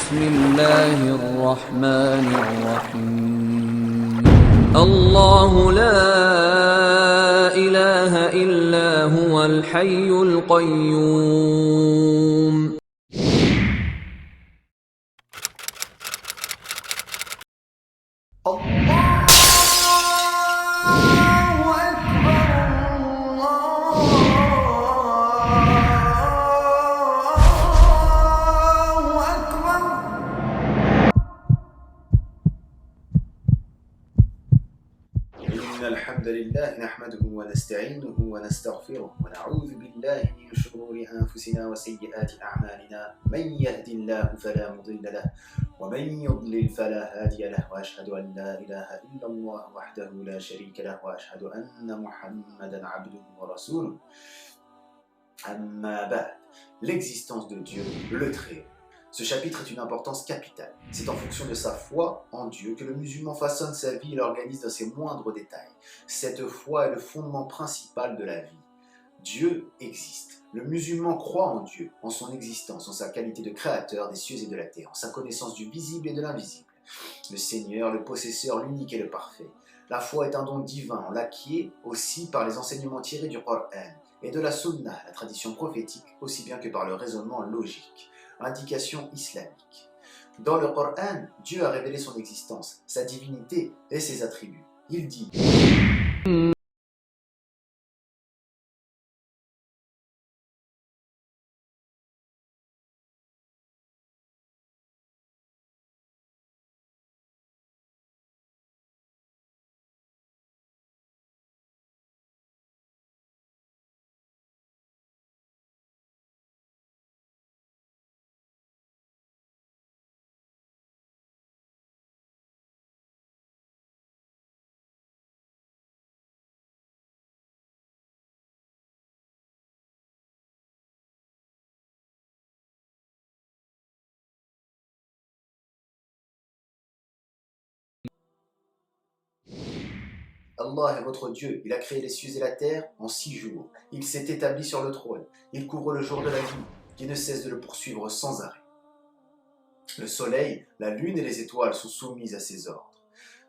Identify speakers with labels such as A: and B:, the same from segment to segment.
A: بسم الله الرحمن الرحيم الله لا إله إلا هو الحي القيوم
B: إن الحمد لله نحمده ونستعينه ونستغفره ونعوذ بالله من شرور أنفسنا وسيئات أعمالنا من يهد الله فلا مضل له ومن يضلل فلا هادي له وأشهد أن لا إله إلا الله وحده لا شريك له وأشهد أن محمدا عبده ورسوله أما بعد l'existence de Dieu, le Très-Haut. Ce chapitre est une importance capitale. C'est en fonction de sa foi en Dieu que le musulman façonne sa vie et l'organise dans ses moindres détails. Cette foi est le fondement principal de la vie. Dieu existe. Le musulman croit en Dieu, en son existence, en sa qualité de créateur des cieux et de la terre, en sa connaissance du visible et de l'invisible. Le Seigneur, le possesseur, l'unique et le parfait. La foi est un don divin, on l'acquiert aussi par les enseignements tirés du Coran et de la Sunna, la tradition prophétique, aussi bien que par le raisonnement logique. Indication islamique. Dans le Coran, Dieu a révélé son existence, sa divinité et ses attributs. Il dit Allah est votre Dieu, il a créé les cieux et la terre en 6 jours. Il s'est établi sur le trône, il couvre le jour de la vie, qui ne cesse de le poursuivre sans arrêt. Le soleil, la lune et les étoiles sont soumises à ses ordres.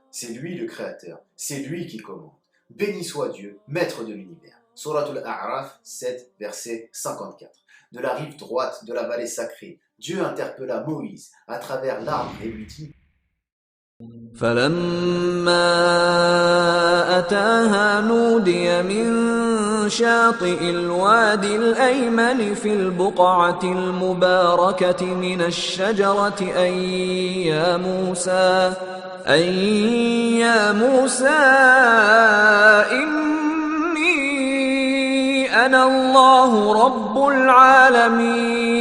B: C'est lui le créateur, c'est lui qui commande. Béni soit Dieu, maître de l'univers. Surat al-A'raf 7, verset 54. De la rive droite de la vallée sacrée, Dieu interpella Moïse à travers l'arbre et lui dit
A: فلما أتاها نودي من شاطئ الوادي الأيمن في البقعة المباركة من الشجرة أن يا موسى إني أنا الله رب العالمين.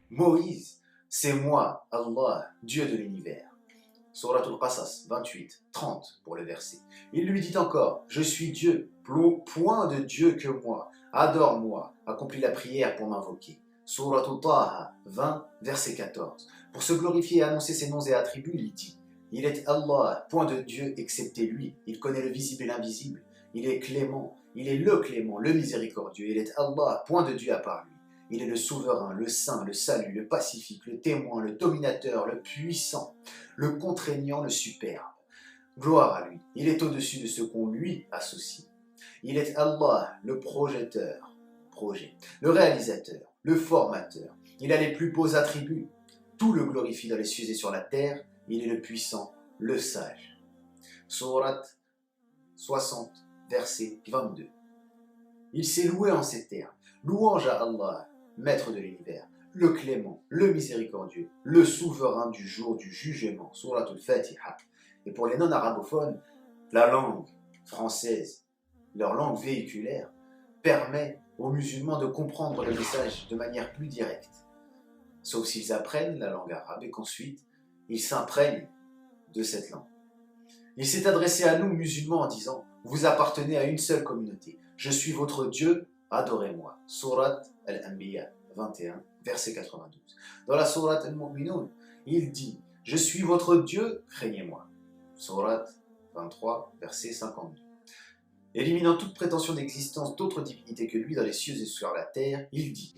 B: Moïse, c'est moi, Allah, Dieu de l'univers. Surat al-Qasas 28, 30 pour le verset. Il lui dit encore, je suis Dieu, point de Dieu que moi, adore-moi, accomplis la prière pour m'invoquer. Surat al-Taha 20, verset 14. Pour se glorifier et annoncer ses noms et attributs, il dit, il est Allah, point de Dieu excepté lui, il connaît le visible et l'invisible, il est clément, le miséricordieux, il est Allah, point de Dieu à part lui. Il est le souverain, le saint, le salut, le pacifique, le témoin, le dominateur, le puissant, le contraignant, le superbe. Gloire à lui. Il est au-dessus de ce qu'on lui associe. Il est Allah, le le réalisateur, le formateur. Il a les plus beaux attributs. Tout le glorifie dans les cieux et sur la terre. Il est le puissant, le sage. Surat 60, verset 22. Il s'est loué en ces termes. Louange à Allah, maître de l'univers, le clément, le miséricordieux, le souverain du jour du jugement, Surat al-Fatiha. Et pour les non-arabophones, la langue française, leur langue véhiculaire, permet aux musulmans de comprendre le message de manière plus directe. Sauf s'ils apprennent la langue arabe et qu'ensuite, ils s'imprègnent de cette langue. Il s'est adressé à nous, musulmans, en disant « Vous appartenez à une seule communauté. Je suis votre Dieu, adorez-moi. » Surat Al-Anbiya 21, verset 92. Dans la Surat Al-Mu'minun, il dit « Je suis votre Dieu, craignez-moi. » Surat 23, verset 52. Éliminant toute prétention d'existence d'autres divinités que lui dans les cieux et sur la terre, il dit: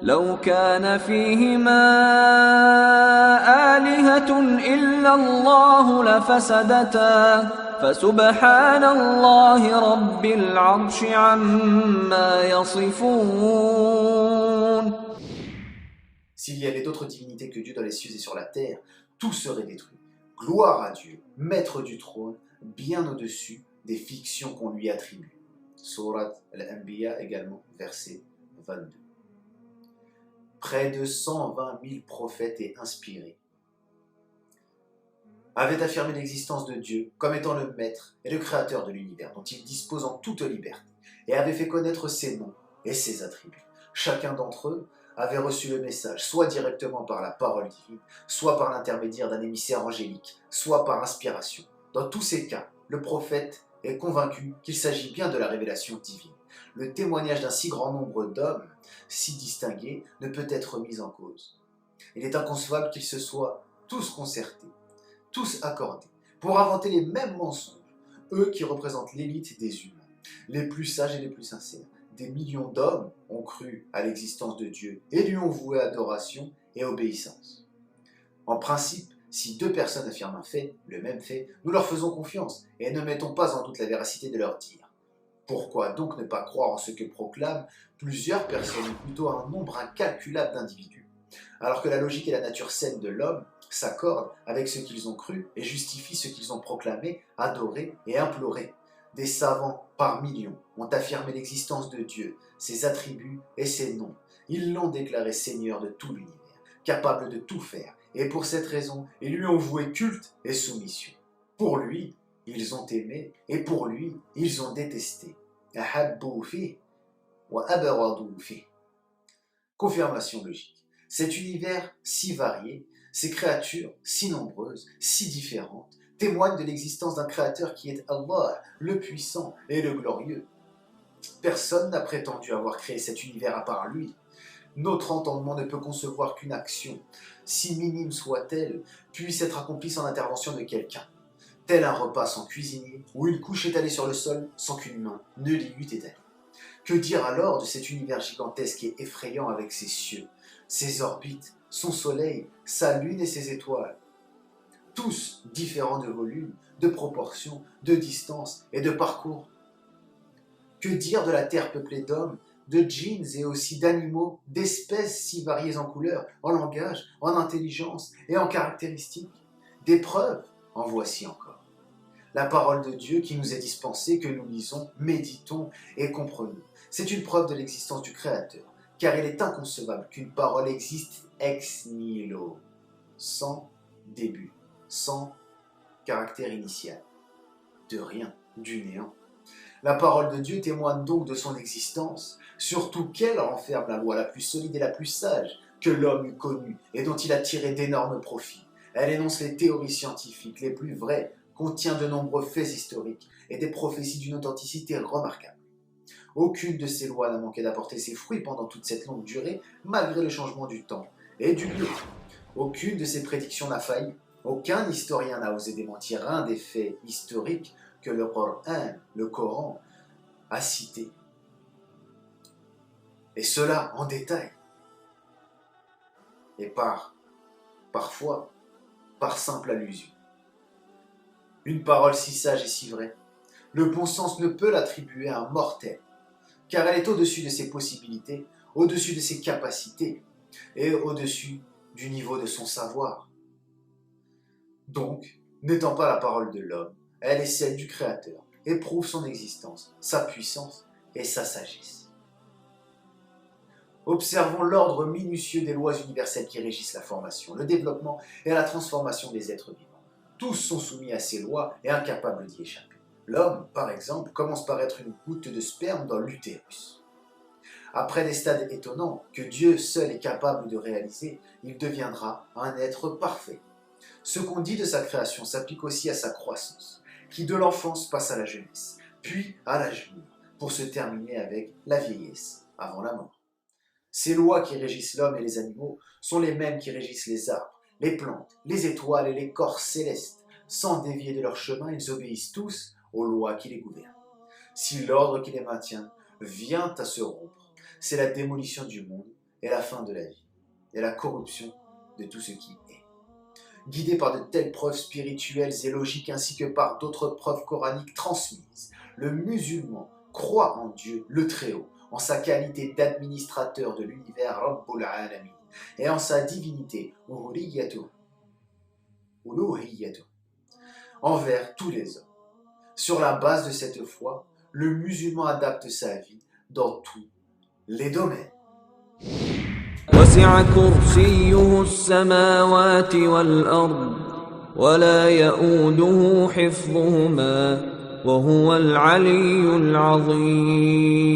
A: لو كان فيهما آلهة إلا الله لفسدتا فسبحان الله رب العرش عما يصفون.
B: S'il y avait d'autres divinités que Dieu dans les cieux et sur la terre, tout serait détruit. Gloire à Dieu, maître du trône, bien au-dessus des fictions qu'on lui attribue. Surat Al-Anbiya également, verset 22. Près de 120 000 prophètes et inspirés avaient affirmé l'existence de Dieu comme étant le maître et le créateur de l'univers, dont il dispose en toute liberté, et avaient fait connaître ses noms et ses attributs. Chacun d'entre eux avait reçu le message, soit directement par la parole divine, soit par l'intermédiaire d'un émissaire angélique, soit par inspiration. Dans tous ces cas, le prophète est convaincu qu'il s'agit bien de la révélation divine. Le témoignage d'un si grand nombre d'hommes, si distingués, ne peut être mis en cause. Il est inconcevable qu'ils se soient tous concertés, tous accordés, pour inventer les mêmes mensonges, eux qui représentent l'élite des humains, les plus sages et les plus sincères. Des millions d'hommes ont cru à l'existence de Dieu et lui ont voué adoration et obéissance. En principe, si deux personnes affirment un fait, le même fait, nous leur faisons confiance et ne mettons pas en doute la véracité de leur dire. Pourquoi donc ne pas croire en ce que proclament plusieurs personnes, ou plutôt un nombre incalculable d'individus, alors que la logique et la nature saine de l'homme s'accordent avec ce qu'ils ont cru et justifient ce qu'ils ont proclamé, adoré et imploré. Des savants par millions ont affirmé l'existence de Dieu, ses attributs et ses noms. Ils l'ont déclaré Seigneur de tout l'univers, capable de tout faire, et pour cette raison, ils lui ont voué culte et soumission. Pour lui, ils ont aimé, et pour lui, ils ont détesté. Confirmation logique. Cet univers si varié, ces créatures si nombreuses, si différentes, témoignent de l'existence d'un créateur qui est Allah, le puissant et le glorieux. Personne n'a prétendu avoir créé cet univers à part lui. Notre entendement ne peut concevoir qu'une action, si minime soit-elle, puisse être accomplie sans l'intervention de quelqu'un. Tel un repas sans cuisinier, ou une couche étalée sur le sol sans qu'une main ne l'y eût étalée. Que dire alors de cet univers gigantesque et effrayant avec ses cieux, ses orbites, son soleil, sa lune et ses étoiles, tous différents de volume, de proportion, de distance et de parcours. Que dire de la terre peuplée d'hommes, de djinns et aussi d'animaux, d'espèces si variées en couleurs, en langage, en intelligence et en caractéristiques. Des preuves, en voici encore. La parole de Dieu qui nous est dispensée, que nous lisons, méditons et comprenons. C'est une preuve de l'existence du Créateur, car il est inconcevable qu'une parole existe ex nihilo, sans début, sans caractère initial, de rien, du néant. La parole de Dieu témoigne donc de son existence, surtout qu'elle renferme la loi la plus solide et la plus sage que l'homme eût connue et dont il a tiré d'énormes profits. Elle énonce les théories scientifiques les plus vraies, contient de nombreux faits historiques et des prophéties d'une authenticité remarquable. Aucune de ces lois n'a manqué d'apporter ses fruits pendant toute cette longue durée, malgré le changement du temps et du lieu. Aucune de ces prédictions n'a failli. Aucun historien n'a osé démentir un des faits historiques que le Coran, a cités. Et cela en détail. Et parfois, par simple allusion. Une parole si sage et si vraie, le bon sens ne peut l'attribuer à un mortel, car elle est au-dessus de ses possibilités, au-dessus de ses capacités, et au-dessus du niveau de son savoir. Donc, n'étant pas la parole de l'homme, elle est celle du Créateur, et prouve son existence, sa puissance et sa sagesse. Observons l'ordre minutieux des lois universelles qui régissent la formation, le développement et la transformation des êtres vivants. Tous sont soumis à ces lois et incapables d'y échapper. L'homme, par exemple, commence par être une goutte de sperme dans l'utérus. Après des stades étonnants que Dieu seul est capable de réaliser, il deviendra un être parfait. Ce qu'on dit de sa création s'applique aussi à sa croissance, qui de l'enfance passe à la jeunesse, puis à l'âge mûr, pour se terminer avec la vieillesse, avant la mort. Ces lois qui régissent l'homme et les animaux sont les mêmes qui régissent les arbres, les plantes, les étoiles et les corps célestes. Sans dévier de leur chemin, ils obéissent tous aux lois qui les gouvernent. Si l'ordre qui les maintient vient à se rompre, c'est la démolition du monde et la fin de la vie, et la corruption de tout ce qui est. Guidé par de telles preuves spirituelles et logiques ainsi que par d'autres preuves coraniques transmises, le musulman croit en Dieu le Très-Haut, en sa qualité d'administrateur de l'univers Rabbul Alamin, et en sa divinité Uluhiyyatuh, envers tous les hommes. Sur la base de cette foi, le musulman adapte sa vie dans tous les domaines.
A: وسع كرسيه السماوات والأرض ولا يؤوده حفظهما وهو العلي العظيم